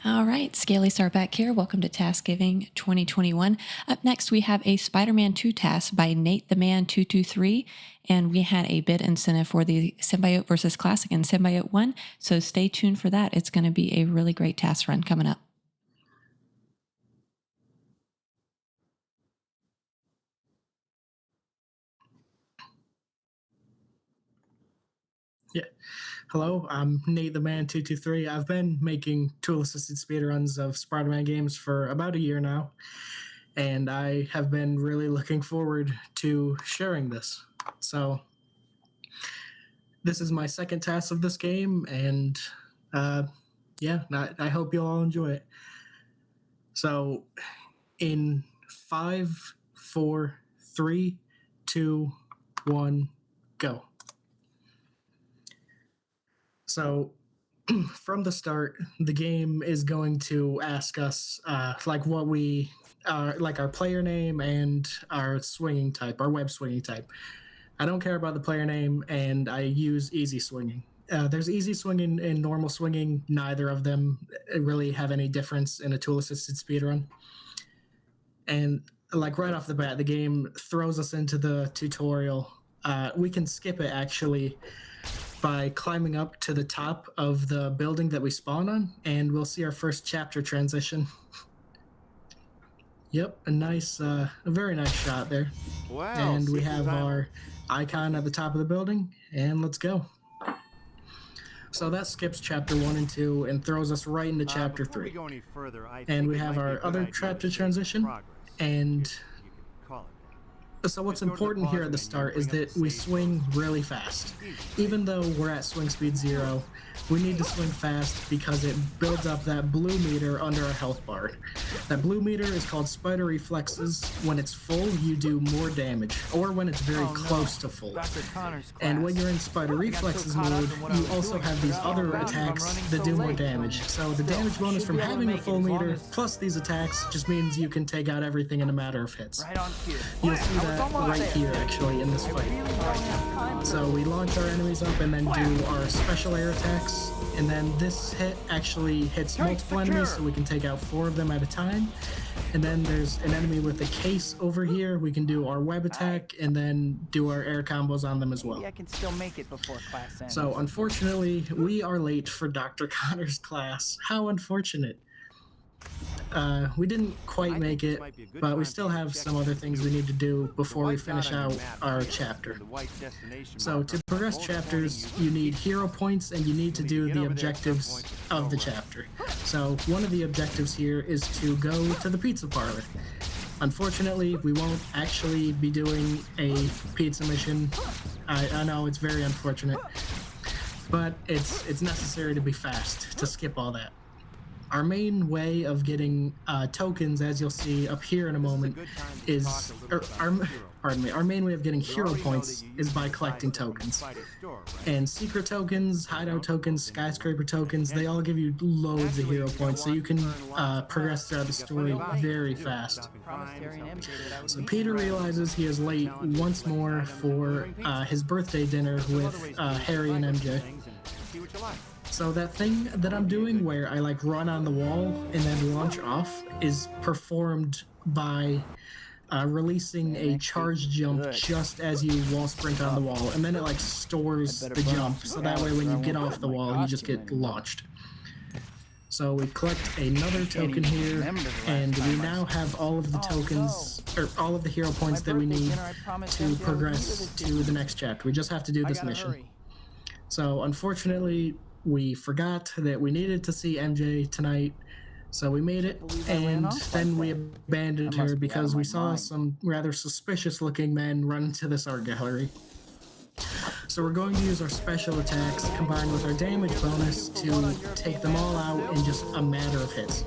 All right, Scaly Star back here. Welcome to TASGiving 2021. Up next, we have a Spider-Man 2 task by Nate the Man 223, and we had a bid incentive for the Symbiote versus Classic, and Symbiote won. So stay tuned for that. It's going to be a really great task run coming up. Yeah. Hello, I'm Nate the Man 223. I've been making tool-assisted speedruns of Spider-Man games for about a year now, and I have been really looking forward to sharing this. So, this is my second task of this game, and yeah, I hope you'll all enjoy it. So, in 5, 4, 3, 2, 1, go. So, from the start, the game is going to ask us like what we like our player name and our swinging type, our web swinging type. I don't care about the player name, and I use easy swinging. There's easy swinging and normal swinging. Neither of them really have any difference in a tool assisted speedrun. And like right off the bat, the game throws us into the tutorial. We can skip it actually by climbing up to the top of the building that we spawn on, and we'll see our first chapter transition. Yep, a very nice shot there. Wow, and we have our icon at the top of the building, and let's go. So that skips chapter 1 and 2 and throws us right into chapter 3. And we have our other chapter transition, and so what's important here at the start is that we swing really fast. Even though we're at swing speed 0, we need to swing fast because it builds up that blue meter under our health bar. That blue meter is called spider reflexes. When it's full, you do more damage, or when it's very close to full. And when you're in spider reflexes mode, you also have these other attacks that do more damage. So the damage bonus from having a full meter plus these attacks just means you can take out everything in a matter of hits. You'll see that right here actually in this fight. So we launch our enemies up and then do our special air attacks, and then this hit actually hits multiple enemies, so we can take out 4 of them at a time. And then there's an enemy with a case over here. We can do our web attack and then do our air combos on them as well. I can still make it before class ends. So unfortunately, we are late for Dr. Connor's class. How unfortunate. We didn't quite make it, but we still have some other things we need to do before we finish out our chapter. So to progress chapters, you need hero points and you need to do the objectives of the chapter. So one of the objectives here is to go to the pizza parlor. Unfortunately, we won't actually be doing a pizza mission. I know it's very unfortunate, but it's necessary to be fast to skip all that. Our main way of getting tokens, as you'll see up here in a moment, is our main way of getting hero points is by collecting tokens. And secret tokens, hideout tokens, skyscraper tokens, they all give you loads of hero points, so you can progress throughout the story very fast. So Peter realizes he is late once more for his birthday dinner with Harry and MJ. So that thing that I'm doing where I like run on the wall and then launch off is performed by releasing a charge jump just as you wall sprint on the wall, and then it like stores the jump, so that way when you get off the wall you just get launched. So we collect another token here, and we now have all of the tokens, or all of the hero points that we need to progress to the next chapter. We just have to do this mission. So unfortunately, we forgot that we needed to see MJ tonight, so we made it, and then we abandoned her because we saw some rather suspicious looking men run into this art gallery. So we're going to use our special attacks combined with our damage bonus to take them all out in just a matter of hits.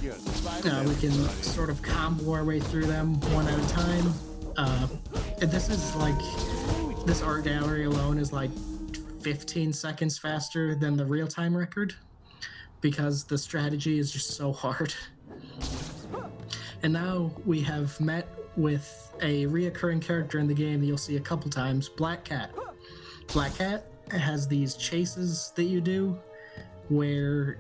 We can sort of combo our way through them one at a time. This art gallery alone is like 15 seconds faster than the real-time record because the strategy is just so hard. And now we have met with a reoccurring character in the game that you'll see a couple times, Black Cat. Black Cat has these chases that you do where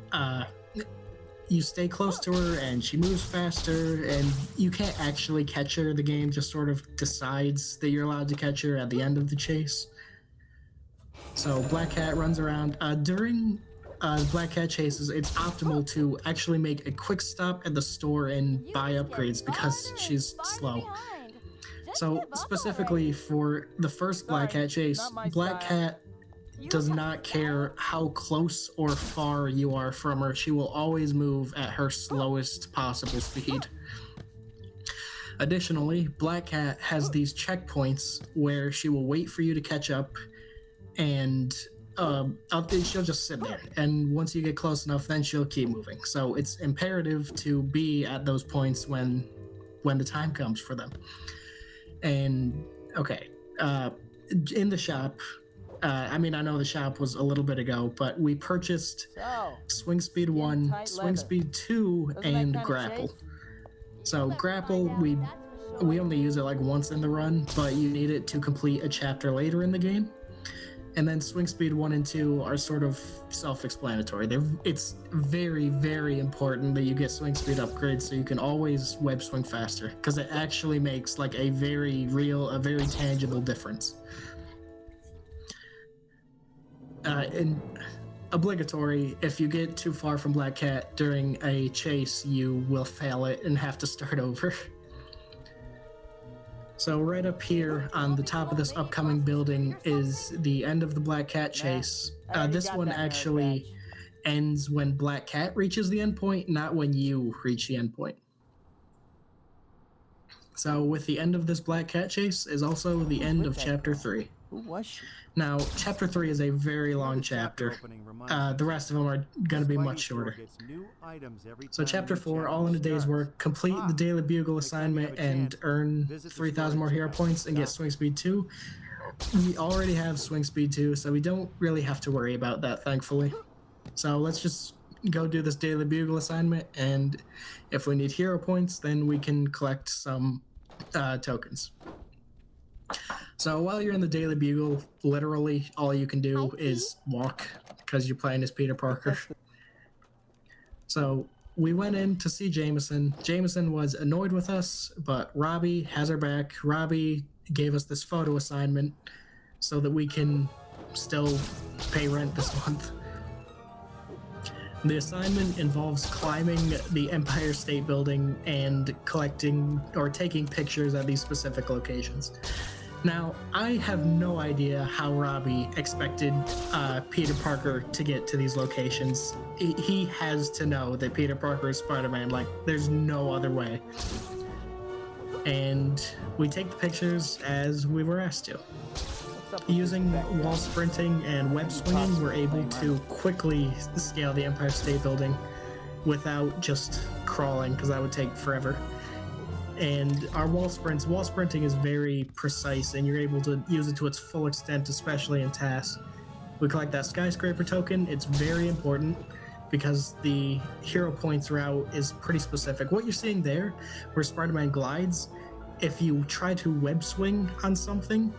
you stay close to her and she moves faster, and you can't actually catch her. The game just sort of decides that you're allowed to catch her at the end of the chase. So Black Cat runs around. During Black Cat chases, it's optimal to actually make a quick stop at the store and buy upgrades because she's slow. So specifically for the first Black Cat chase, Black Cat does not care how close or far you are from her. She will always move at her slowest possible speed. Additionally, Black Cat has these checkpoints where she will wait for you to catch up, and she'll just sit there. And once you get close enough, then she'll keep moving. So it's imperative to be at those points when the time comes for them. And okay, in the shop, I know the shop was a little bit ago, but we purchased Swing Speed 1, Swing Speed 2, and Grapple. So Grapple, we only use it like once in the run, but you need it to complete a chapter later in the game. And then Swing Speed 1 and 2 are sort of self-explanatory. It's very, very important that you get Swing Speed upgrades so you can always web swing faster, because it actually makes like a very real, a very tangible difference. And obligatory, if you get too far from Black Cat during a chase, you will fail it and have to start over. So right up here on the top of this upcoming building is the end of the Black Cat chase. This one actually ends when Black Cat reaches the end point, not when you reach the end point. So with the end of this Black Cat chase is also the end of Chapter 3. Who was she? Now, Chapter 3 is a very long chapter. The rest of them are going to be much shorter. So Chapter 4, all in a day's work, complete the Daily Bugle assignment and earn 3,000 more hero points and get Swing Speed 2. We already have Swing Speed 2, so we don't really have to worry about that, thankfully. So let's just go do this Daily Bugle assignment, and if we need hero points, then we can collect some tokens. So while you're in the Daily Bugle, literally all you can do is walk because you're playing as Peter Parker. So we went in to see Jameson. Jameson was annoyed with us, but Robbie has her back. Robbie gave us this photo assignment so that we can still pay rent this month. The assignment involves climbing the Empire State Building and collecting or taking pictures at these specific locations. Now, I have no idea how Robbie expected Peter Parker to get to these locations. He has to know that Peter Parker is Spider-Man. Like, there's no other way. And we take the pictures as we were asked to. Using wall sprinting and web swinging, we're able to quickly scale the Empire State Building without just crawling, because that would take forever. And our wall sprinting is very precise, and you're able to use it to its full extent, especially in tasks. We collect that skyscraper token. It's very important because the hero points route is pretty specific. What you're seeing there, where Spider-Man glides, if you try to web swing on something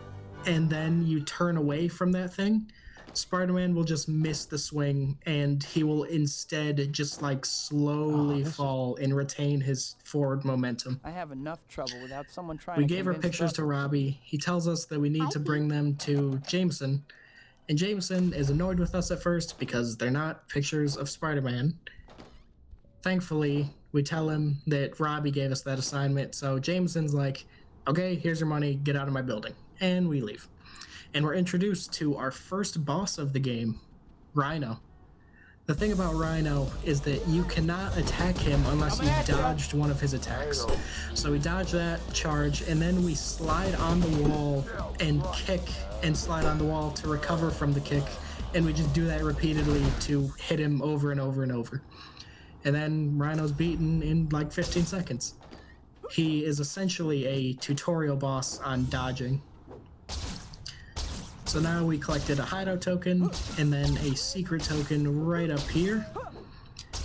and then you turn away from that thing, Spider-Man will just miss the swing, and he will instead just like slowly fall and retain his forward momentum. I have enough trouble without someone trying We to gave our pictures to Robbie. He tells us that we need to bring them to Jameson, and Jameson is annoyed with us at first because they're not pictures of Spider-Man. Thankfully, we tell him that Robbie gave us that assignment, so Jameson's like, okay, here's your money, get out of my building, and we leave. And we're introduced to our first boss of the game, Rhino. The thing about Rhino is that you cannot attack him unless you dodged one of his attacks. So we dodge that charge, and then we slide on the wall and kick and slide on the wall to recover from the kick, and we just do that repeatedly to hit him over and over and over. And then Rhino's beaten in like 15 seconds. He is essentially a tutorial boss on dodging. So now we collected a hideout token and then a secret token right up here.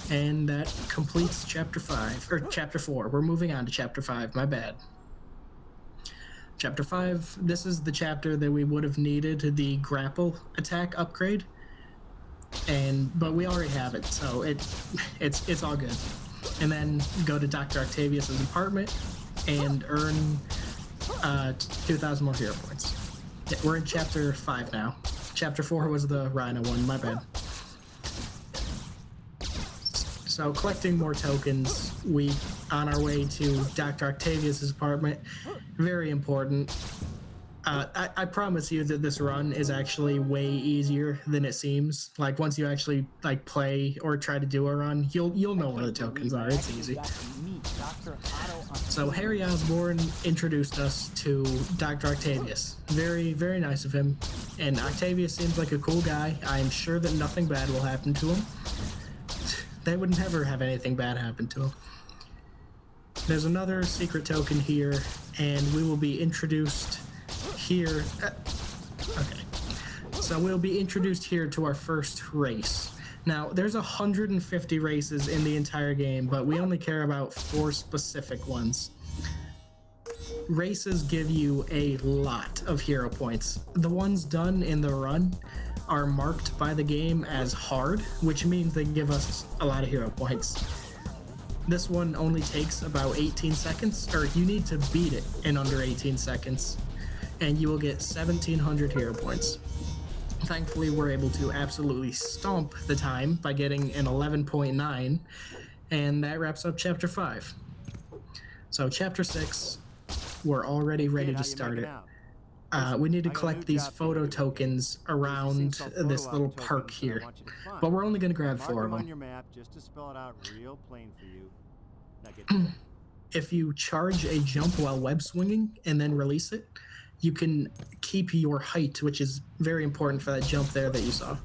And that completes Chapter 5, or Chapter 4. We're moving on to Chapter 5, my bad. Chapter 5, this is the chapter that we would have needed the grapple attack upgrade. but we already have it, so it's all good. And then go to Dr. Octavius's apartment and earn 2,000 more hero points. Yeah, we're in chapter 5 now. Chapter 4 was the Rhino one, my bad. So collecting more tokens, we on our way to Dr. Octavius's apartment. Very important. I promise you that this run is actually way easier than it seems. Like once you actually like play or try to do a run, you'll know where the tokens are. It's easy. So Harry Osborn introduced us to Dr. Octavius. Very, very nice of him. And Octavius seems like a cool guy. I'm sure that nothing bad will happen to him. They would never have anything bad happen to him. There's another secret token here, and we will be introduced here. Okay. So we'll be introduced here to our first race. Now, there's 150 races in the entire game, but we only care about 4 specific ones. Races give you a lot of hero points. The ones done in the run are marked by the game as hard, which means they give us a lot of hero points. This one only takes about 18 seconds, or you need to beat it in under 18 seconds, and you will get 1,700 hero points. Thankfully, we're able to absolutely stomp the time by getting an 11.9, and that wraps up Chapter 5. So Chapter 6, we're already ready to start it. We need to collect these photo tokens around this little park here, but we're only going to grab 4 of them. If you charge a jump while web swinging and then release it, you can keep your height, which is very important for that jump there that you saw.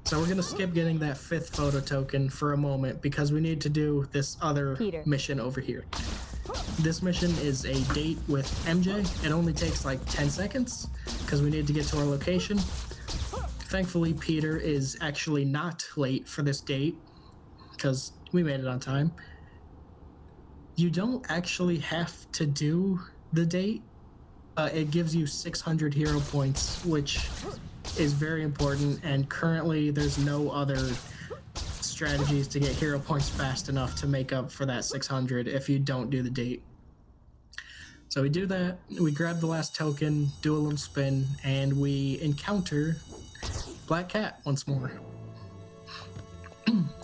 So we're going to skip getting that 5th photo token for a moment because we need to do this other mission over here. This mission is a date with MJ. It only takes like 10 seconds because we need to get to our location. Thankfully, Peter is actually not late for this date because we made it on time. You don't actually have to do the date. It gives you 600 hero points, which is very important, and currently there's no other strategies to get hero points fast enough to make up for that 600 if you don't do the date. So we do that, we grab the last token, do a little spin, and we encounter Black Cat once more.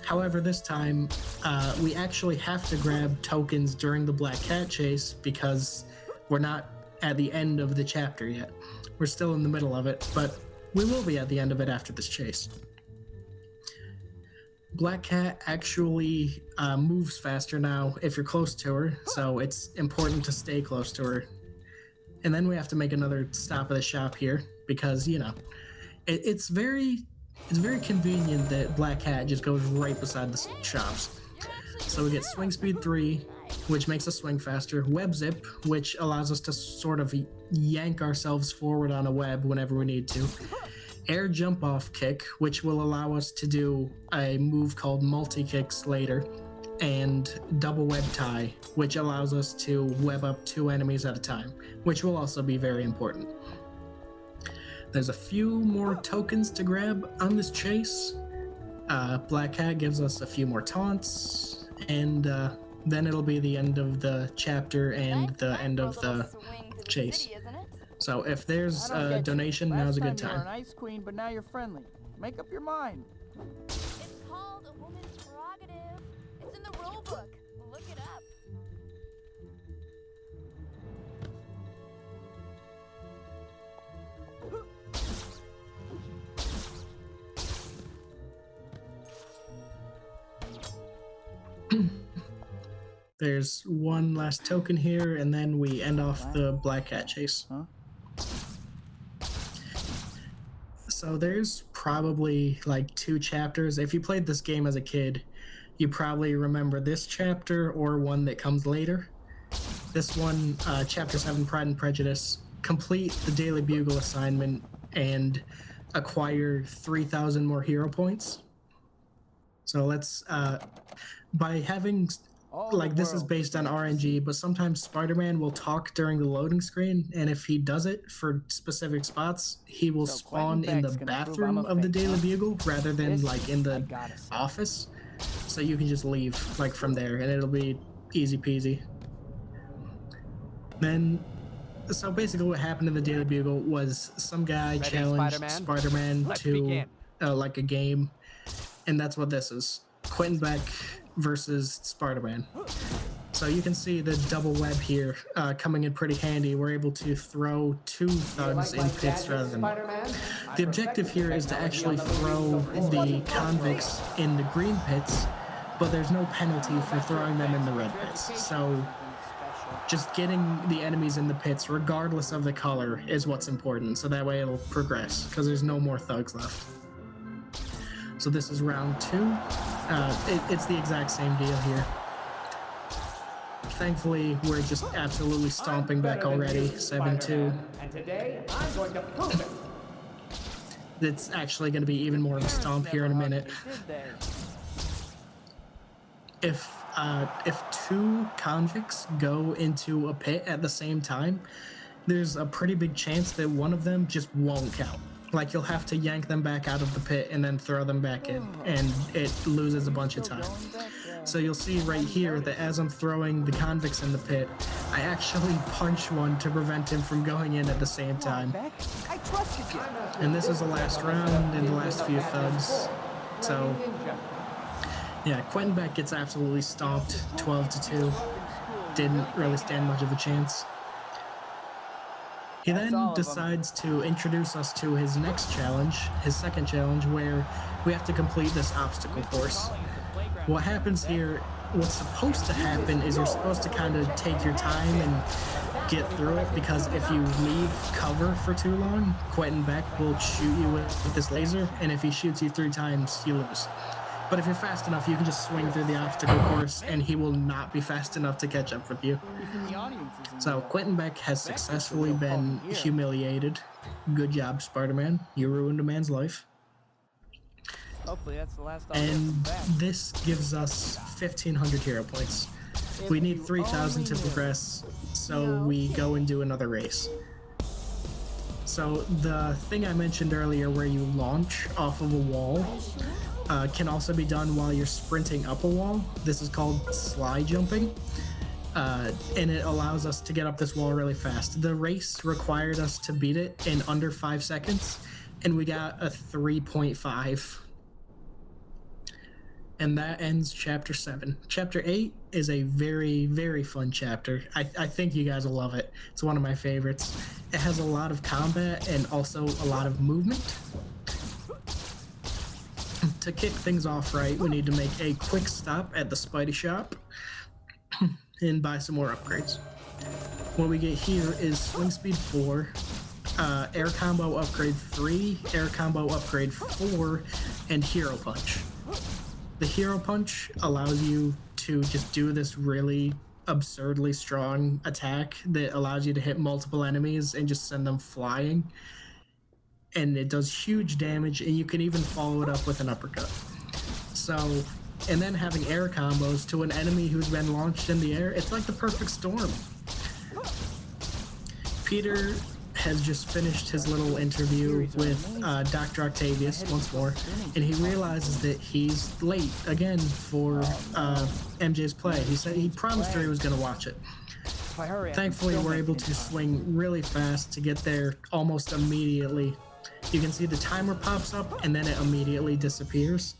However, this time, we actually have to grab tokens during the Black Cat chase because we're not at the end of the chapter yet. We're still in the middle of it, but we will be at the end of it after this chase. Black Cat actually moves faster now if you're close to her, so it's important to stay close to her. And then we have to make another stop at the shop here because, you know, it's very convenient that Black Cat just goes right beside the shops. So we get Swing Speed 3, which makes us swing faster, Web Zip, which allows us to sort of yank ourselves forward on a web whenever we need to, Air Jump Off Kick, which will allow us to do a move called Multi-Kicks later, and Double Web Tie, which allows us to web up 2 enemies at a time, which will also be very important. There's a few more tokens to grab on this chase. Black Cat gives us a few more taunts, and then it'll be the end of the chapter and the end of the chase. So if there's a donation, now's a good time. You're an ice queen, but now you're friendly. Make up your mind. It's called a woman's prerogative. It's in the rule book. Look it up. There's one last token here, and then we end off the Black Cat chase. Huh? So there's probably like 2 chapters. If you played this game as a kid, you probably remember this chapter or one that comes later. This one, Chapter 7, Pride and Prejudice, complete the Daily Bugle assignment and acquire 3,000 more hero points. So let's, by having like this is based on RNG, but sometimes Spider-Man will talk during the loading screen, and if he does it for specific spots, he will spawn in the bathroom of the Daily Bugle rather than like in the office. So you can just leave like from there, and it'll be easy peasy. Then, so basically, what happened in the Daily Bugle was some guy challenged Spider-Man to like a game, and that's what this is: Quentin Beck versus Spider-Man. So you can see the double web here coming in pretty handy. We're able to throw 2 thugs in pits rather than one. The objective here is to actually throw the convicts in the green pits, but there's no penalty for throwing them in the red pits. So just getting the enemies in the pits, regardless of the color, is what's important. So that way it'll progress, because there's no more thugs left. So this is round 2. It's the exact same deal here. Thankfully, we're just absolutely stomping back already, 7-2. And today, I'm going to prove it. It's actually going to be even more of a stomp here in a minute. If 2 convicts go into a pit at the same time, there's a pretty big chance that one of them just won't count. Like, you'll have to yank them back out of the pit and then throw them back in, and it loses a bunch of time. So you'll see right here that as I'm throwing the convicts in the pit, I actually punch one to prevent him from going in at the same time. And this is the last round and the last few thugs. So yeah, Quentin Beck gets absolutely stomped, 12-2. Didn't really stand much of a chance. He then decides to introduce us to his next challenge, his second challenge, where we have to complete this obstacle course. What happens here, what's supposed to happen is you're supposed to kind of take your time and get through it, because if you leave cover for too long, Quentin Beck will shoot you with this laser, and if he shoots you 3 times, you lose. But if you're fast enough, you can just swing through the obstacle course, and he will not be fast enough to catch up with you. So Quentin Beck has successfully been humiliated. Good job, Spider-Man. You ruined a man's life. Hopefully that's the last. And this gives us 1,500 hero points. We need 3,000 to progress, so we go and do another race. So the thing I mentioned earlier where you launch off of a wall can also be done while you're sprinting up a wall. This is called slide jumping, and it allows us to get up this wall really fast. The race required us to beat it in under 5 seconds, and we got a 3.5. And that ends Chapter 7. Chapter 8 is a very, very fun chapter. I think you guys will love it. It's one of my favorites. It has a lot of combat and also a lot of movement. To kick things off right, we need to make a quick stop at the Spidey shop and buy some more upgrades. What we get here is Swing Speed 4, Air Combo Upgrade 3, Air Combo Upgrade 4, and Hero Punch. The Hero Punch allows you to just do this really absurdly strong attack that allows you to hit multiple enemies and just send them flying. And it does huge damage, and you can even follow it up with an uppercut. So, and then having air combos to an enemy who's been launched in the air, it's like the perfect storm. Peter has just finished his little interview with Dr. Octavius once more, and he realizes that he's late again for MJ's play. He said he promised her he was going to watch it. Thankfully, we're able to swing really fast to get there almost immediately. You can see the timer pops up, and then it immediately disappears.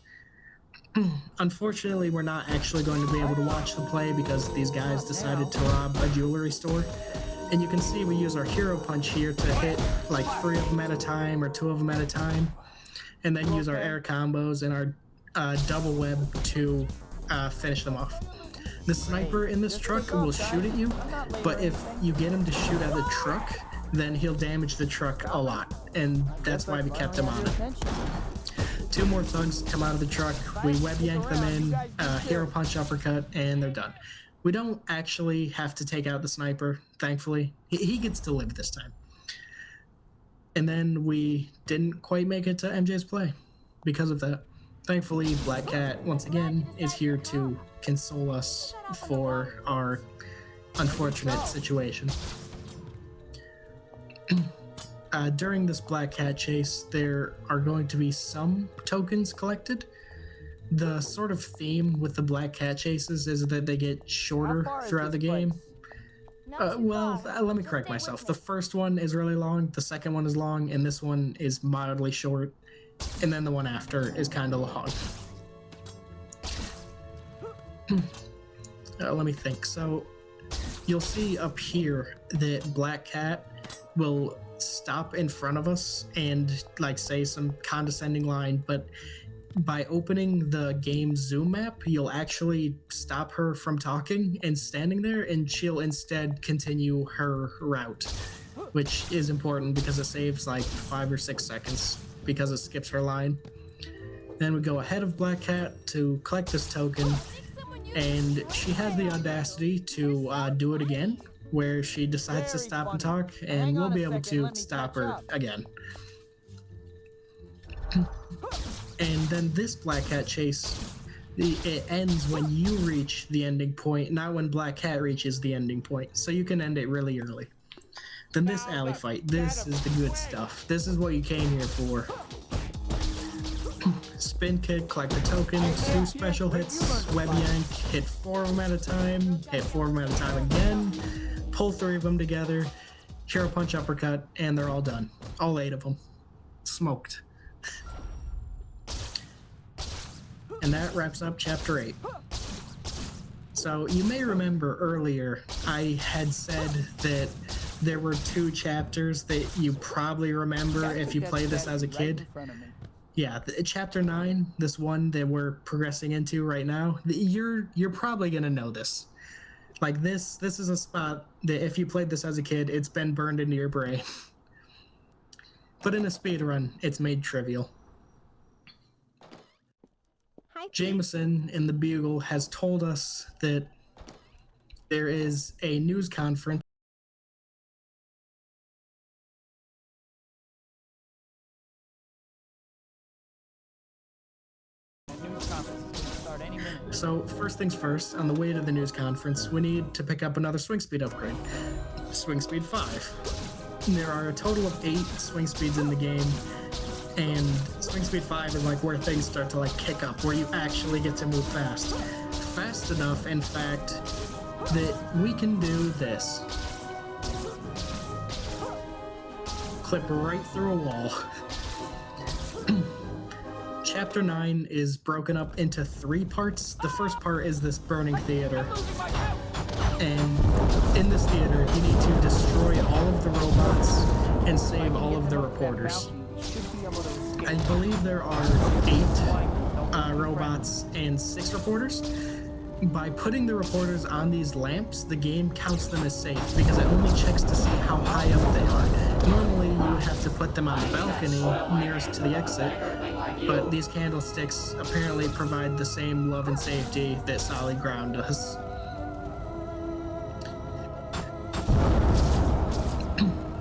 Unfortunately, we're not actually going to be able to watch the play because these guys decided to rob a jewelry store. And you can see we use our Hero Punch here to hit like 3 of them at a time or 2 of them at a time. And then use our air combos and our double web to finish them off. The sniper in this truck will shoot at you, but if you get him to shoot at the truck, then he'll damage the truck a lot. And that's why we kept him on it. 2 more thugs come out of the truck, we web yank them in, Hero Punch uppercut, and they're done. We don't actually have to take out the sniper, thankfully. He gets to live this time. And then we didn't quite make it to MJ's play because of that. Thankfully, Black Cat, once again, is here to console us for our unfortunate situation. During this Black Cat chase, there are going to be some tokens collected. The sort of theme with the Black Cat chases is that they get shorter throughout the game. Let me correct myself. The first one is really long, the second one is long, and this one is mildly short, and then the one after is kind of long. Let me think. So you'll see up here that Black Cat will stop in front of us and like say some condescending line, but by opening the game zoom map, you'll actually stop her from talking and standing there, and she'll instead continue her route, which is important because it saves like 5 or 6 seconds because it skips her line. Then we go ahead of Black Cat to collect this token, and she has the audacity to do it again, where she decides to stop and talk, and we'll be able to stop her again. And then this Black Cat chase, it ends when you reach the ending point, not when Black Cat reaches the ending point, so you can end it really early. Then this alley fight, this is the good stuff. This is what you came here for. Spin kick, collect the token, 2 special hits, web yank, hit 4 of them at a time, hit 4 of them at a time again, pull 3 of them together, hero punch uppercut, and they're all done. All 8 of them. Smoked. And that wraps up Chapter 8. So you may remember earlier I had said that there were 2 chapters that you probably remember if you played this as a kid. Yeah, Chapter 9, this one that we're progressing into right now, you're probably gonna know this. Like this is a spot that if you played this as a kid, it's been burned into your brain. But in a speedrun, it's made trivial. Jameson in the Bugle has told us that there is a news conference So first things first, on the way to the news conference, we need to pick up another swing speed upgrade. Swing speed 5. There are a total of 8 swing speeds in the game, and swing speed 5 is like where things start to like kick up, where you actually get to move fast. Fast enough, in fact, that we can do this. Clip right through a wall. Chapter 9 is broken up into 3 parts. The first part is this burning theater. And in this theater, you need to destroy all of the robots and save all of the reporters. I believe there are 8 robots and 6 reporters. By putting the reporters on these lamps, the game counts them as safe because it only checks to see how high up they are. Normally, you would have to put them on the balcony nearest to the exit, but these candlesticks apparently provide the same love and safety that solid ground does.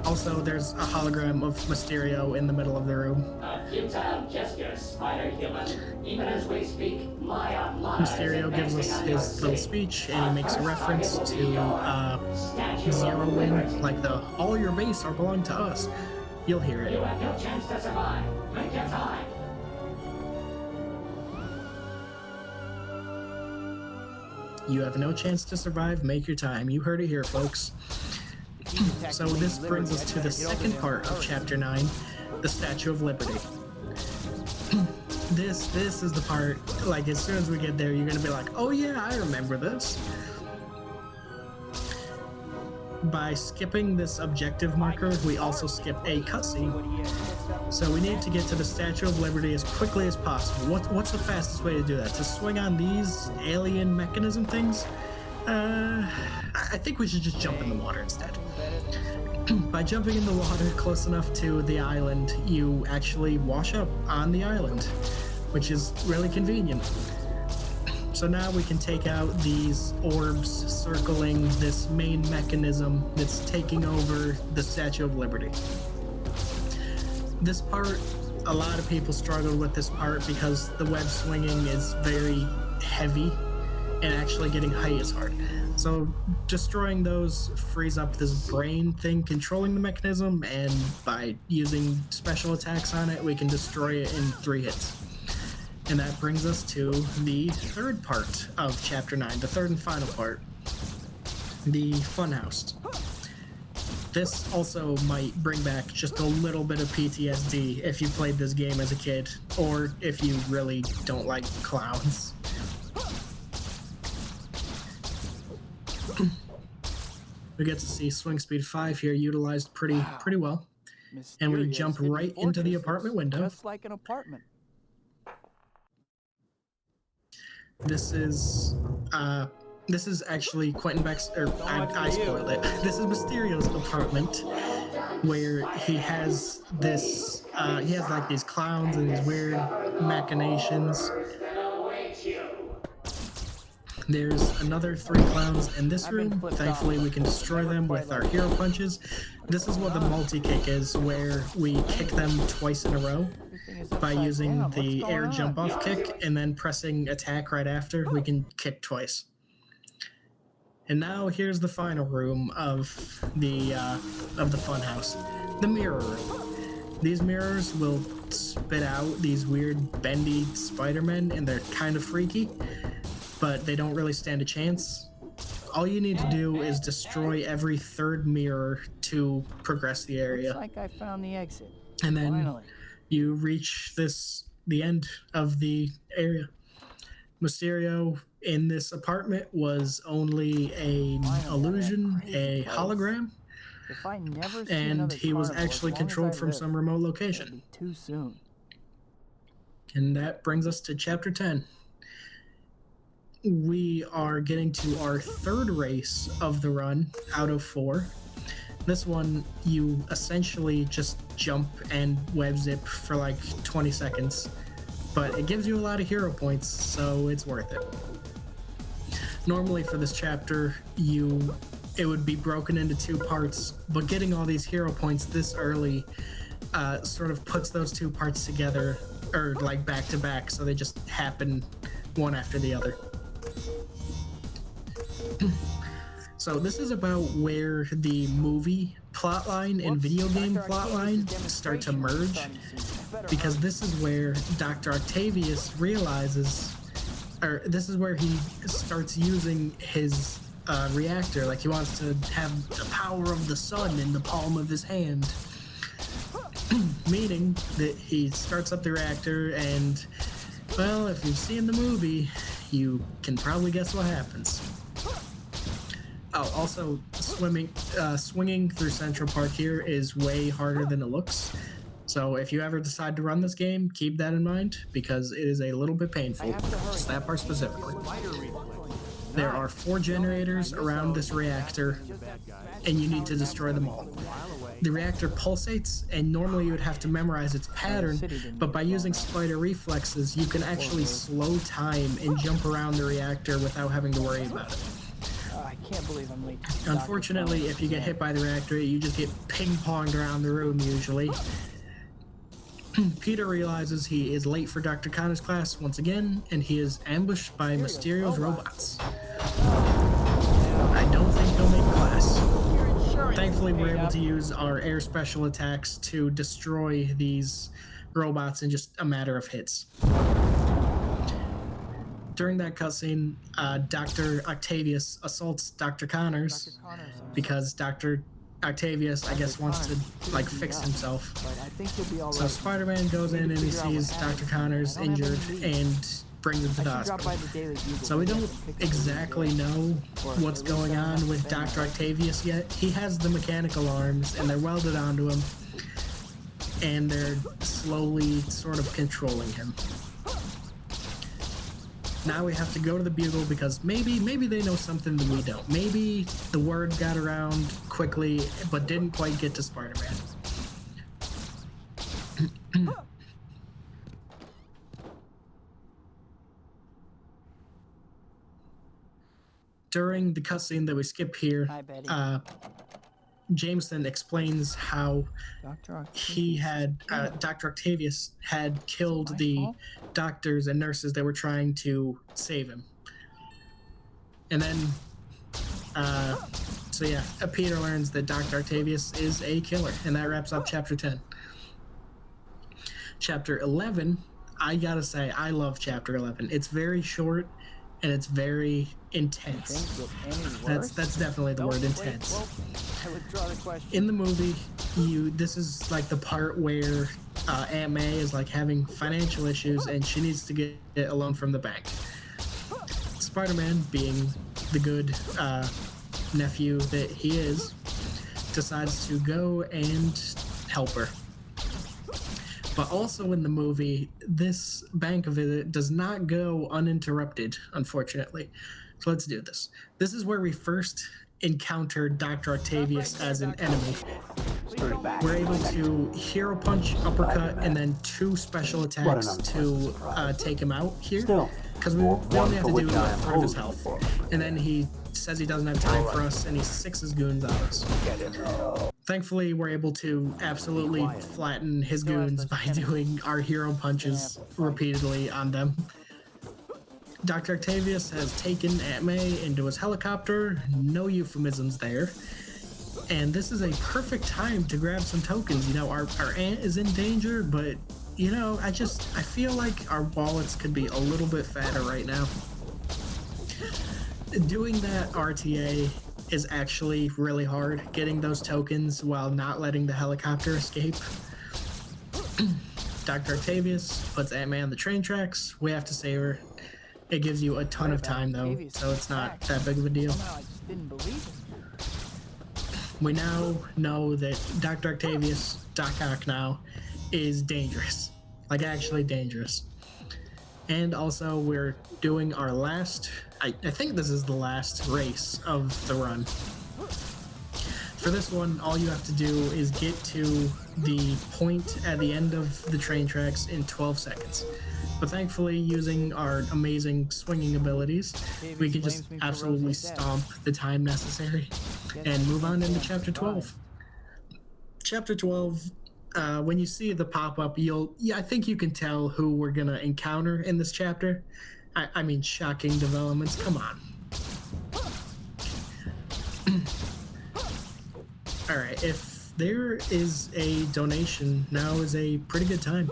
Also, there's a hologram of Mysterio in the middle of the room. Mysterio gives us his little speech, and he makes a reference to Zero Win, like the "all your base are belong to us." You'll hear it. You have no chance to survive. Make your time. You have no chance to survive. Make your time. You heard it here, folks. So this brings us to the second part of Chapter 9, the Statue of Liberty. This is the part, like, as soon as we get there, you're gonna be like, oh yeah, I remember this. By skipping this objective marker, we also skip a cutscene. So we need to get to the Statue of Liberty as quickly as possible. What's the fastest way to do that? To swing on these alien mechanism things? I think we should just jump in the water instead. By jumping in the water close enough to the island, you actually wash up on the island, which is really convenient. So now we can take out these orbs circling this main mechanism that's taking over the Statue of Liberty. This part a lot of people struggled with this part because the web swinging is very heavy and actually getting height is hard. So destroying those frees up this brain thing controlling the mechanism, and by using special attacks on it, we can destroy it in 3 hits. And that brings us to the third part of Chapter 9, the third and final part, the Funhouse. This also might bring back just a little bit of PTSD if you played this game as a kid, or if you really don't like clowns. We get to see swing speed 5 here utilized pretty well. And we jump right into the apartment window. Just like an apartment. This is actually Quentin Beck's, or I spoiled it. This is Mysterio's apartment, where he has this, he has like these clowns and these weird machinations. There's another 3 clowns in this room. Thankfully, we can destroy them with our hero punches. This is what the multi-kick is, where we kick them twice in a row by using the air jump-off kick and then pressing attack right after. We can kick twice. And now here's the final room of the funhouse, the mirror room. These mirrors will spit out these weird bendy Spider-Men, and they're kind of freaky, but they don't really stand a chance. All you need to do is destroy every 3rd mirror to progress the area. Looks like I found the exit. And then Finally. you reach the end of the area. Mysterio in this apartment was only an illusion, a hologram, If I never see and another he was carnival as actually long as controlled I from live, some remote it'll location. be too soon. And that brings us to Chapter 10. We are getting to our 3rd race of the run out of 4. This one, you essentially just jump and web zip for like 20 seconds, but it gives you a lot of hero points, so it's worth it. Normally for this chapter, it would be broken into 2 parts, but getting all these hero points this early sort of puts those 2 parts together, or like back to back, so they just happen one after the other. So this is about where the movie plotline and video game plotline start to merge, because this is where Dr. Octavius realizes, or this is where he starts using his reactor. Like, he wants to have the power of the sun in the palm of his hand. Meaning that he starts up the reactor, and, well, if you've seen the movie, you can probably guess what happens. Oh, also, swinging through Central Park here is way harder than it looks. So if you ever decide to run this game, keep that in mind, because it is a little bit painful. Just that part specifically. There are 4 generators around this reactor, and you need to destroy them all. The reactor pulsates, and normally you would have to memorize its pattern, but by using spider reflexes, you can actually slow time and jump around the reactor without having to worry about it. I can't believe I'm late. Unfortunately, if you get hit by the reactor, you just get ping-ponged around the room usually. Peter realizes he is late for Dr. Connor's class once again, and he is ambushed by Mysterio's robots. I don't think he'll make class. Thankfully, we're able to use our air special attacks to destroy these robots in just a matter of hits. During that cutscene, Dr. Octavius assaults Dr. Connors because Dr. Octavius, I guess, wants to, like, fix himself. So Spider-Man goes in and he sees Dr. Connors injured and brings him to the hospital. So we don't exactly know what's going on with Dr. Octavius yet. He has the mechanical arms, and they're welded onto him, and they're slowly sort of controlling him. Now we have to go to the Bugle, because maybe they know something that we don't. Maybe the word got around quickly, but didn't quite get to Spider-Man. During the cutscene that we skip here, Jameson explains how Dr. Octavius had killed the doctors and nurses that were trying to save him. And then, Peter learns that Dr. Octavius is a killer, and that wraps up chapter 10. Chapter 11, I gotta say, I love chapter 11. It's very short, and it's very intense. That's definitely the word, intense. I withdraw the question. In the movie, this is like the part where Aunt May is like having financial issues and she needs to get a loan from the bank. Spider-Man, being the good nephew that he is, decides to go and help her. But also in the movie, this bank visit does not go uninterrupted, unfortunately. So let's do this. This is where we first encountered Dr. Octavius as an enemy. We're able to hero punch, uppercut, and then 2 special attacks to take him out here. Because we only have to do a third of his health. And then he says he doesn't have time for us, and he 6 his goons on us. Thankfully, we're able to absolutely flatten his goons by doing our hero punches repeatedly on them. Dr. Octavius has taken Aunt May into his helicopter, no euphemisms there. And this is a perfect time to grab some tokens. You know, our aunt is in danger, but, you know, I feel like our wallets could be a little bit fatter right now. Doing that RTA is actually really hard, getting those tokens while not letting the helicopter escape. Dr. Octavius puts Aunt May on the train tracks. We have to save her. It gives you a ton of time, though, so it's not that big of a deal. I just didn't believe it. We now know that Dr. Octavius, Doc Ock now, is dangerous. Like, actually dangerous. And also, we're doing our last, I think this is the last race of the run. For this one, all you have to do is get to the point at the end of the train tracks in 12 seconds. But thankfully, using our amazing swinging abilities, we can just absolutely stomp the time necessary and move on into Chapter 12. Chapter 12, when you see the pop-up, I think you can tell who we're going to encounter in this chapter. I mean, shocking developments, come on. Alright, if there is a donation, now is a pretty good time.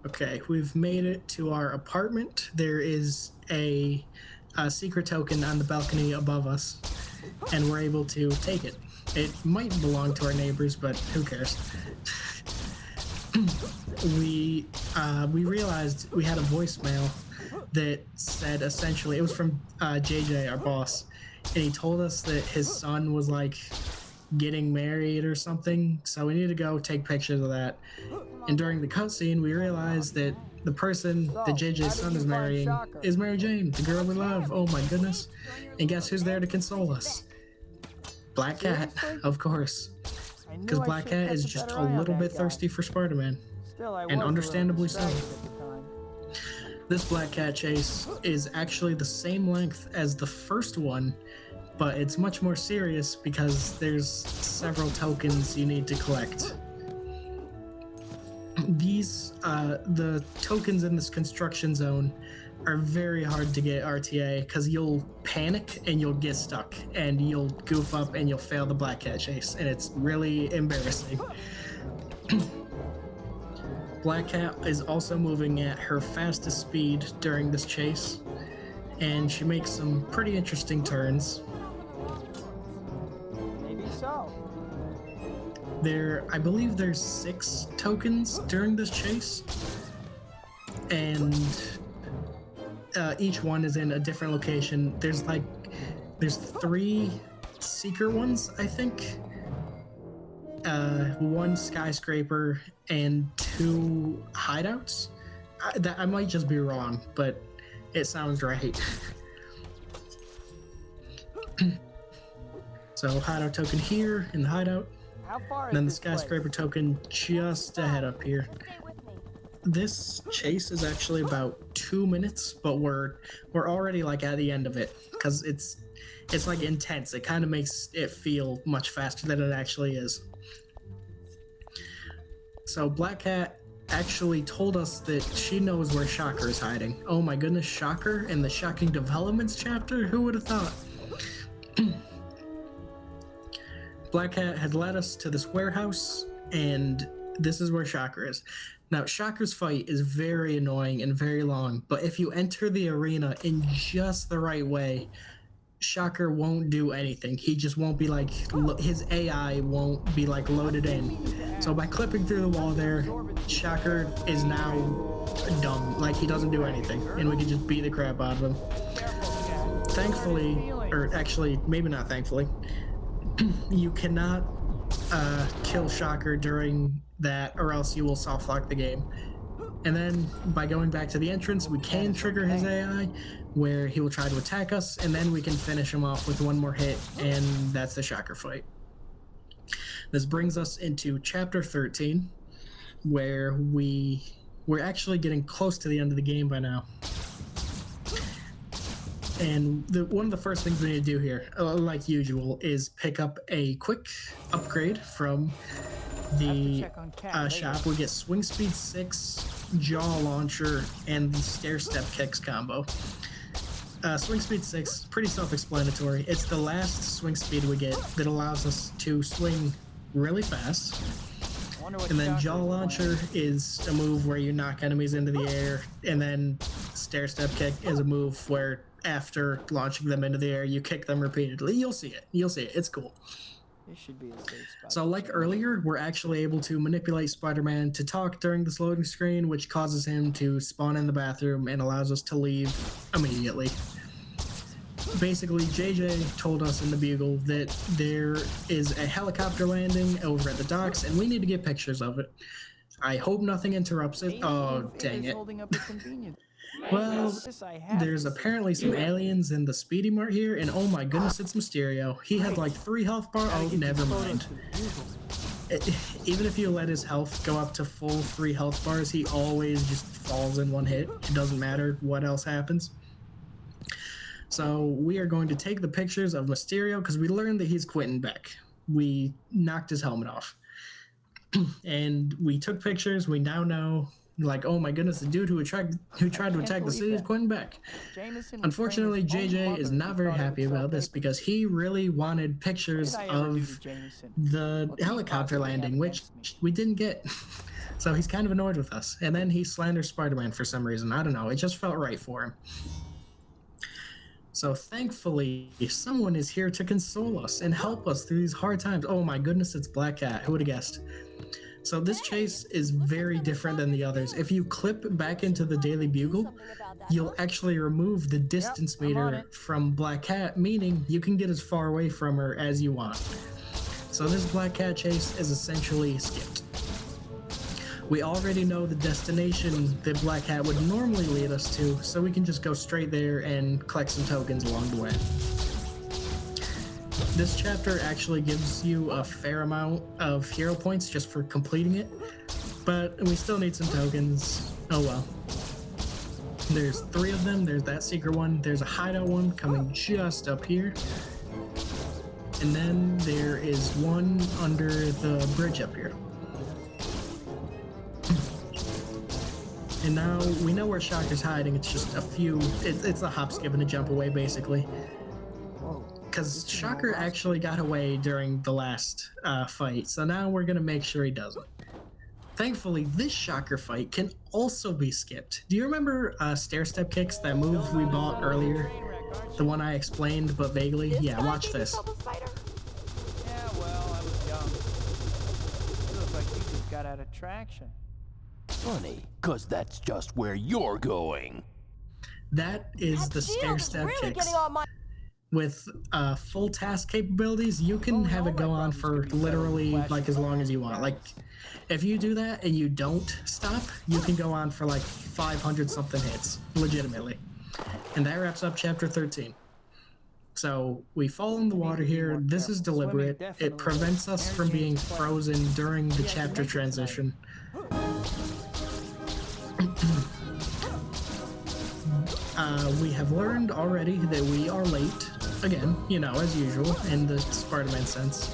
Okay, we've made it to our apartment. There is a secret token on the balcony above us, and we're able to take it. It might belong to our neighbors, but who cares? We realized we had a voicemail that said, essentially, it was from JJ, our boss, and he told us that his son was like getting married or something, so we need to go take pictures of that. And during the cutscene, we realized that the person that JJ's son is marrying is Mary Jane, the girl we love. Oh my goodness. And guess who's there to console us? Black Cat, of course. Because Black Cat is just a little bit thirsty for Spider-Man. And understandably so. This Black Cat chase is actually the same length as the first one, but it's much more serious because there's several tokens you need to collect. These, the tokens in this construction zone are very hard to get RTA because you'll panic and you'll get stuck and you'll goof up and you'll fail the Black Cat chase, and it's really embarrassing. Black Cat is also moving at her fastest speed during this chase, and she makes some pretty interesting turns. Maybe so. I believe there's 6 tokens during this chase, and each one is in a different location. There's 3 secret ones, I think. 1 skyscraper and 2 hideouts. I might just be wrong, but it sounds right. So hideout token here in the hideout, How far and then the is this place? skyscraper token just ahead up here. Stay with me. This chase is actually about 2 minutes, but we're already like at the end of it because it's like intense. It kind of makes it feel much faster than it actually is. So Black Cat actually told us that she knows where Shocker is hiding. Oh my goodness, Shocker in the Shocking Developments chapter? Who would have thought? Black Cat had led us to this warehouse, and this is where Shocker is. Now, Shocker's fight is very annoying and very long, but if you enter the arena in just the right way, Shocker won't do anything. He just won't be like, his AI won't be like loaded in. So by clipping through the wall there, Shocker is now dumb. Like, he doesn't do anything, and we can just beat the crap out of him. Thankfully, or actually, maybe not thankfully, you cannot kill Shocker during that, or else you will soft lock the game. And then by going back to the entrance, we can trigger his AI, where he will try to attack us, and then we can finish him off with one more hit, and that's the Shocker fight. This brings us into chapter 13, where we're actually getting close to the end of the game by now. And one of the first things we need to do here, like usual, is pick up a quick upgrade from the shop. We get Swing Speed 6, Jaw Launcher, and the Stair Step Kicks combo. Swing Speed 6, pretty self-explanatory. It's the last swing speed we get that allows us to swing really fast. And then Jaw Launcher is a move where you knock enemies into the air, and then Stair Step Kick is a move where after launching them into the air, you kick them repeatedly. You'll see it. It's cool. This should be a safe spot. So like earlier, we're actually able to manipulate Spider-Man to talk during this loading screen, which causes him to spawn in the bathroom and allows us to leave immediately. Basically, JJ told us in the Bugle that there is a helicopter landing over at the docks, and we need to get pictures of it. I hope nothing interrupts it. Oh, dang it. Well, there's apparently some aliens in the Speedy Mart here, and oh my goodness, it's Mysterio. He had like 3 health bars. Oh, never mind. Even if you let his health go up to full 3 health bars, he always just falls in one hit. It doesn't matter what else happens. So we are going to take the pictures of Mysterio because we learned that he's Quentin Beck. We knocked his helmet off. And we took pictures. We now know, like, oh my goodness, the dude who tried to attack the city is Quentin Beck. Unfortunately, JJ is not very happy about this because he really wanted pictures of the helicopter landing, which we didn't get. So he's kind of annoyed with us. And then he slanders Spider-Man for some reason. I don't know. It just felt right for him. So thankfully, someone is here to console us and help us through these hard times. Oh my goodness, it's Black Cat. Who would have guessed? So this chase is very different than the others. If you clip back into the Daily Bugle, you'll actually remove the distance meter from Black Cat, meaning you can get as far away from her as you want. So this Black Cat chase is essentially skipped. We already know the destination that Black Cat would normally lead us to, so we can just go straight there and collect some tokens along the way. This chapter actually gives you a fair amount of hero points just for completing it, but we still need some tokens. Oh well. There's 3 of them. There's that secret one. There's a hideout one coming just up here. And then there is one under the bridge up here. And now we know where Shocker's hiding. It's just a few, it's a hop, skip, and a jump away, basically. Because Shocker actually got away during the last fight, so now we're going to make sure he doesn't. Thankfully, this Shocker fight can also be skipped. Do you remember Stair Step Kicks, that move we bought earlier? The one I explained, but vaguely? Yeah, watch this. Yeah, well, I was young. It looks like you just got out of traction. Funny, 'cause that's just where you're going. That is the Stair Step Kicks. with full task capabilities, you can have it go on for literally like as long as you want. Like, if you do that and you don't stop, you can go on for like 500 something hits, legitimately. And that wraps up chapter 13. So we fall in the water here. This is deliberate. It prevents us from being frozen during the chapter transition. We have learned already that we are late. Again, you know, as usual, in the Spider-Man sense.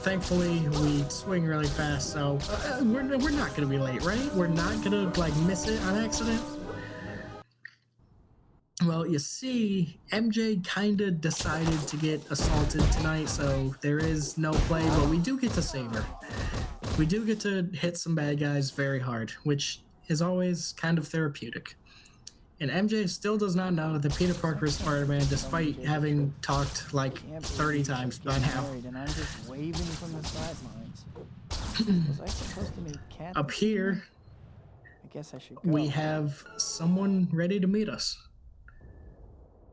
Thankfully, we swing really fast, so we're not going to be late, right? We're not going to, like, miss it on accident. Well, you see, MJ kind of decided to get assaulted tonight, so there is no play, but we do get to save her. We do get to hit some bad guys very hard, which is always kind of therapeutic. And MJ still does not know that Peter Parker is Spider-Man, despite having talked like 30 times by now. And I'm just waving from the sidelines. Was I supposed to make cat? Up here, I guess I should go. we have someone ready to meet us.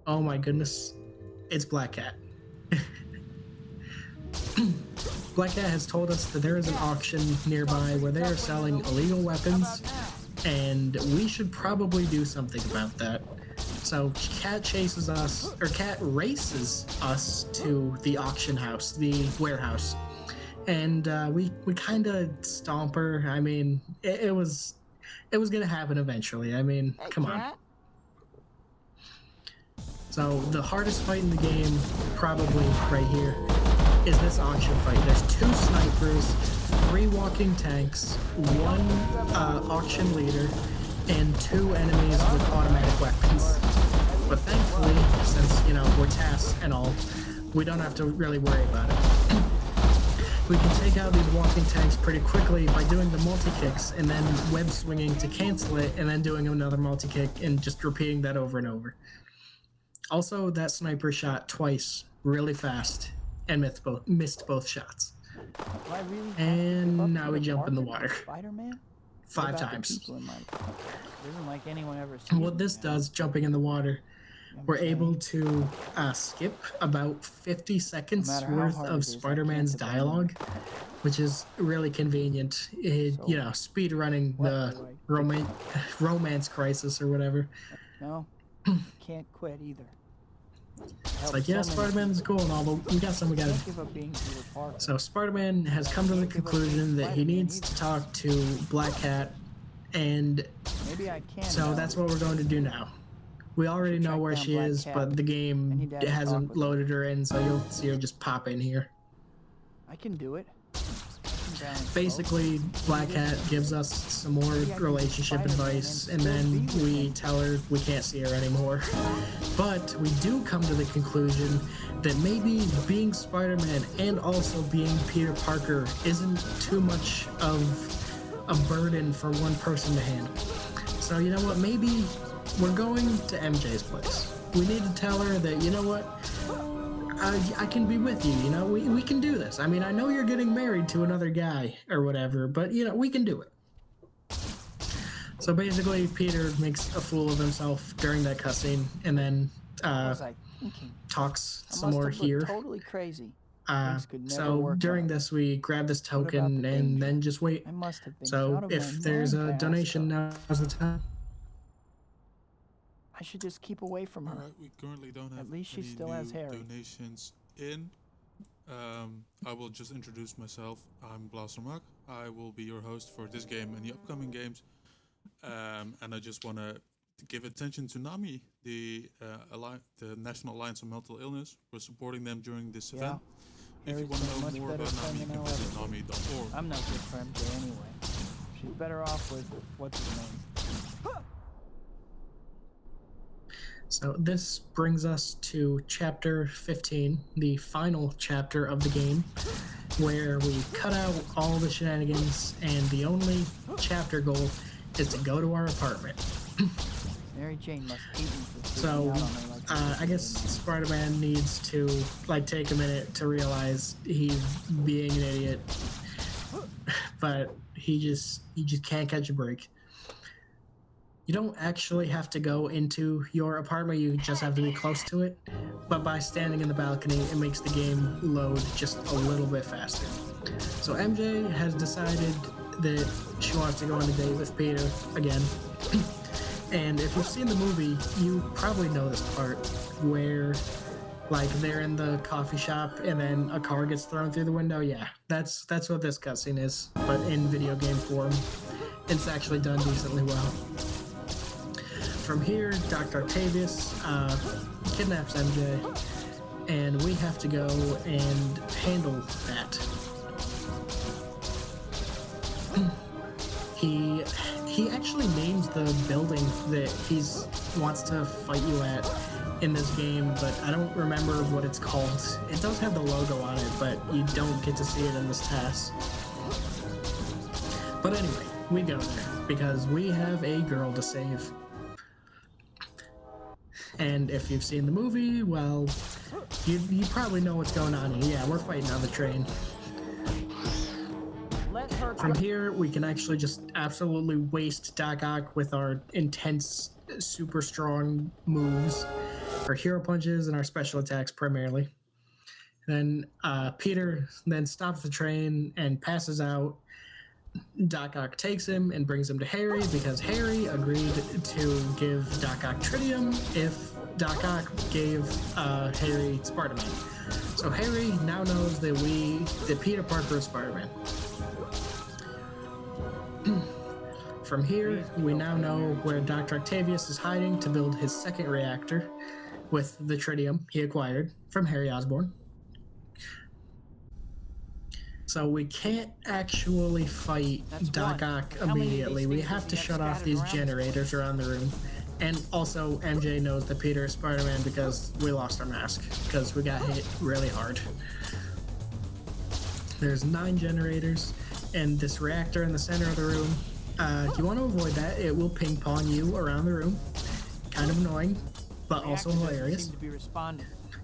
Oh my goodness, it's Black Cat. Black Cat has told us that there is an auction nearby where they are selling illegal weapons, and we should probably do something about that. So Cat chases us, or Cat races us to the auction house, the warehouse, and we kind of stomp her. I mean, it was gonna happen eventually. I mean, come on. So the hardest fight in the game, probably right here, is this auction fight. There's 2 snipers, 3 walking tanks, 1 auction leader, and 2 enemies with automatic weapons. But thankfully, since, you know, we're tasks and all, we don't have to really worry about it. We can take out these walking tanks pretty quickly by doing the multi-kicks and then web swinging to cancel it, and then doing another multi-kick and just repeating that over and over. Also, that sniper shot twice really fast and missed both shots. And now we jump in the water. Spider-Man? 5 times. Isn't like anyone ever What this does, jumping in the water, we're able to skip about 50 seconds worth of Spider-Man's dialogue, which is really convenient. You know, speed running the romance crisis or whatever. No, can't quit either. It's like, yeah, Spider-Man is cool and all, but we got something we gotta. So Spider-Man has come to the conclusion that he needs to talk to Black Cat, and so that's what we're going to do now. We already know where she is, but the game hasn't loaded her in, so you'll see her just pop in here. I can do it. Basically, Black Cat gives us some more relationship advice, and then we tell her we can't see her anymore. But we do come to the conclusion that maybe being Spider-Man and also being Peter Parker isn't too much of a burden for one person to handle. So you know what, maybe we're going to MJ's place. We need to tell her that, you know what, I can be with you, you know, we can do this. I mean, I know you're getting married to another guy or whatever, but, you know, we can do it. So basically, Peter makes a fool of himself during that cutscene, and then talks some more here. Totally crazy. So during this, we grab this token and then just wait. So if there's a donation, now's the time. I should just keep away from her. Alright, we currently don't have At least she any still new has Harry. donations in. I will just introduce myself. I'm Blastermark. I will be your host for this game and the upcoming games. And I just want to give attention to NAMI, the National Alliance on Mental Illness. We're supporting them during this event. If you want to know more about NAMI, you can visit NAMI.org. I'm not good for MJ anyway. She's better off with what's his name. So this brings us to chapter 15, the final chapter of the game, where we cut out all the shenanigans, and the only chapter goal is to go to our apartment. Mary Jane must hate me for So, I guess Spider-Man needs to, like, take a minute to realize he's being an idiot, but he just can't catch a break. You don't actually have to go into your apartment, you just have to be close to it. But by standing in the balcony, it makes the game load just a little bit faster. So MJ has decided that she wants to go on a date with Peter again. And if you've seen the movie, you probably know this part where like they're in the coffee shop and then a car gets thrown through the window. Yeah, that's what this cutscene is, but in video game form. It's actually done decently well. From here, Dr. Octavius kidnaps MJ, and we have to go and handle that. He actually names the building that he wants to fight you at in this game, but I don't remember what it's called. It does have the logo on it, but you don't get to see it in this task. But anyway, we go there because we have a girl to save. And if you've seen the movie, well, you probably know what's going on. Yeah, we're fighting on the train. From here, we can actually just absolutely waste Doc Ock with our intense, super strong moves, our hero punches, and our special attacks primarily. Then Peter then stops the train and passes out. Doc Ock takes him and brings him to Harry because Harry agreed to give Doc Ock tritium if Doc Ock gave Harry Spider-Man. So Harry now knows that Peter Parker is Spider-Man. From here, we now know where Dr. Octavius is hiding to build his second reactor with the tritium he acquired from Harry Osborn. So we can't actually fight Doc Ock immediately. We have to shut off these generators around the room. And also, MJ knows that Peter is Spider-Man because we lost our mask, because we got hit really hard. There's 9 generators, and this reactor in the center of the room. You want to avoid that. It will ping pong you around the room. Kind of annoying, but also hilarious.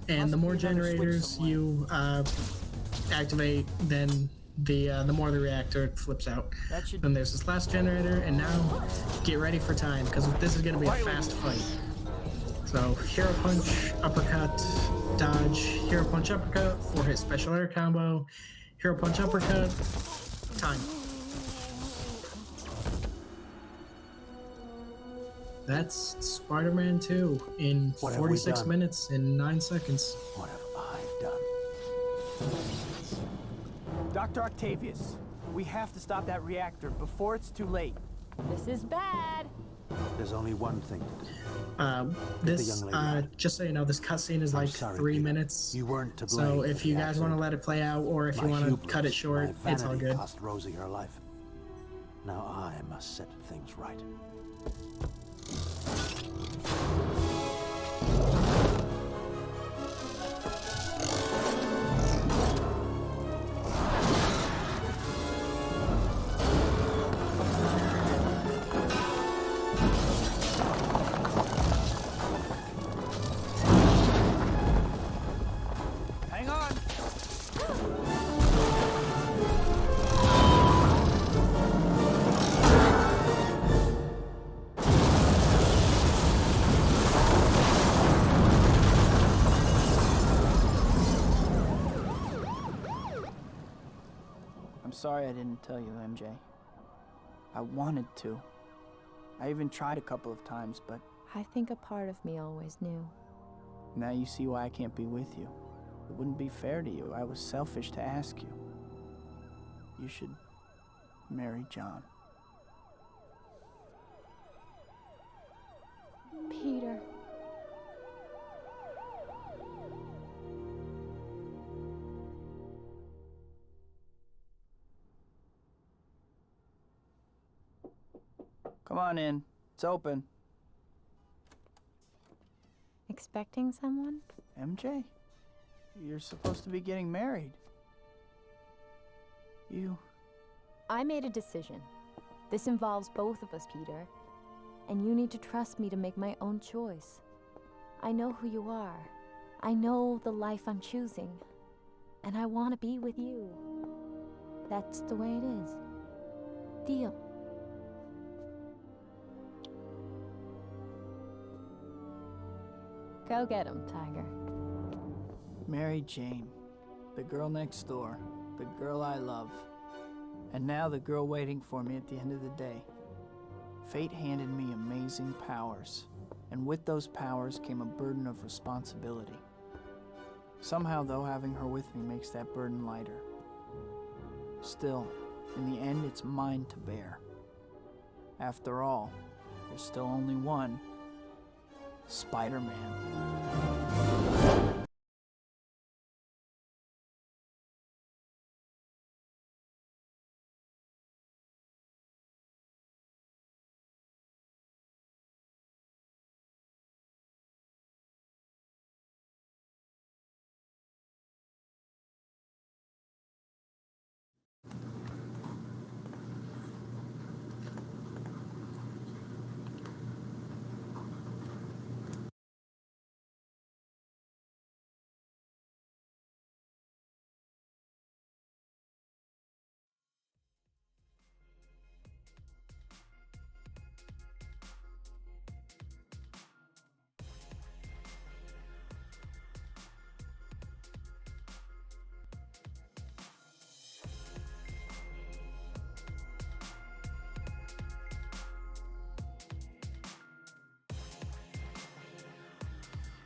And the more generators you activate, then the more the reactor flips out. Then there's this last generator, and now get ready for time, because this is going to be a fast fight. So hero punch, uppercut, dodge, hero punch, uppercut, 4-hit special air combo, hero punch, uppercut, time. That's Spider-Man 2 in 46 minutes and 9 seconds. What have I done? Dr. Octavius, we have to stop that reactor before it's too late. This is bad. There's only one thing to do. Just so you know, this cutscene is like 3 minutes. You weren't to blame. So if you guys want to let it play out, or if you want to cut it short, it's all good. Cost Rosie her life. Now I must set things right. Hang on. I'm sorry I didn't tell you, MJ. I wanted to. I even tried a couple of times, but I think a part of me always knew. now you see why I can't be with you. It wouldn't be fair to you. I was selfish to ask you. You should marry John. Peter. Come on in. It's open. Expecting someone? MJ? You're supposed to be getting married. I made a decision. This involves both of us, Peter. And you need to trust me to make my own choice. I know who you are. I know the life I'm choosing. And I want to be with you. That's the way it is. Deal. Go get him, Tiger. Mary Jane, the girl next door, the girl I love, and now the girl waiting for me at the end of the day. Fate handed me amazing powers, and with those powers came a burden of responsibility. Somehow, though, having her with me makes that burden lighter. Still, in the end, it's mine to bear. After all, there's still only one Spider-Man.